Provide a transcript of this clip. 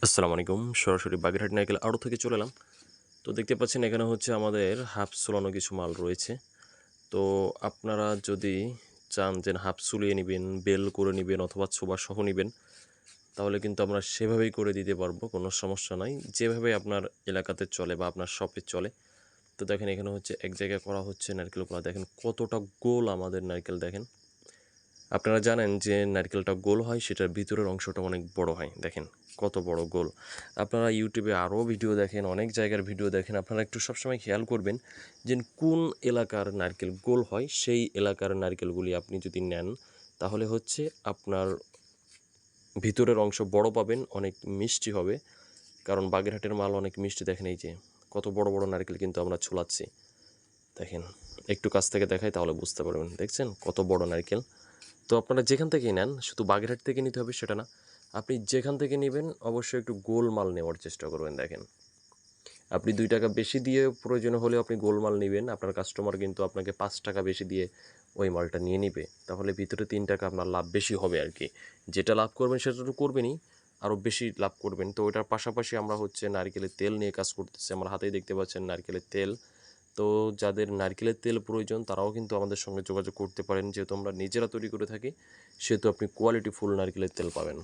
আসসালামু আলাইকুম। সরাসরি বাগেরহাট নারকেল আড়ত থেকে চলে এলাম। তো দেখতে পাচ্ছেন এখানে হচ্ছে আমাদের হাফ সুলানো কিছু মাল রয়েছে। তো আপনারা যদি চান যে হাফ সুলিয়ে নিবেন, বেল করে নিবেন অথবা ছোবা সহ নিবেন, তাহলে কিন্তু আমরা সেভাবেই করে দিতে পারবো, কোনো সমস্যা নাই। যেভাবে আপনার এলাকাতে চলে বা আপনার শপে চলে। তো দেখেন এখানে হচ্ছে এক জায়গায় করা হচ্ছে নারকেলগুলো, দেখেন কতটা গোল আমাদের নারকেল দেখেন। আপনারা জানেন যে নারকেলটা গোল হয়, সেটার ভিতরের অংশটা অনেক বড় হয়, দেখেন কত বড় গোল। আপনারা ইউটিউবে আরও ভিডিও দেখেন, অনেক জায়গার ভিডিও দেখেন, আপনারা একটু সবসময় খেয়াল করবেন যে কোন এলাকার নারকেল গোল হয়, সেই এলাকার নারকেলগুলি আপনি যদি নেন তাহলে হচ্ছে আপনার ভিতরের অংশ বড় পাবেন, অনেক মিষ্টি হবে। কারণ বাগেরহাটের মাল অনেক মিষ্টি, দেখেন এই যে কত বড় বড় নারকেল কিন্তু আমরা ছোলাচ্ছি। দেখেন একটু কাছ থেকে দেখাই তাহলে বুঝতে পারবেন, দেখছেন কত বড় নারকেল। তো আপনারা যেখান থেকেই নেন, শুধু বাগেরহাট থেকে নিতে হবে সেটা না, আপনি যেখান থেকে নেবেন অবশ্যই একটু গোল মাল নেওয়ার চেষ্টা করবেন। দেখেন আপনি 2 টাকা বেশি দিয়ে প্রয়োজন হলেও আপনি গোল মাল নেবেন, আপনার কাস্টমার কিন্তু আপনাকে 5 টাকা বেশি দিয়ে ওই মালটা নিয়ে নিবে, তাহলে ভিতরে 3 টাকা আপনার লাভ বেশি হবে আর কি। যেটা লাভ করবেন সেটা তো করবেনই, আরও বেশি লাভ করবেন। তো ওইটার পাশাপাশি আমরা হচ্ছে নারকেলের তেল নিয়ে কাজ করতেছি। আমার হাতেই দেখতে পাচ্ছেন নারকেলের তেল। তো যাদের নারকেলের তেল প্রয়োজন তারাও কিন্তু আমাদের সঙ্গে যোগাযোগ করতে পারেন, যেহেতু আমরা নিজেরা তৈরি করে থাকি, সেহেতু আপনি কোয়ালিটি ফুল নারকেলের তেল পাবেন।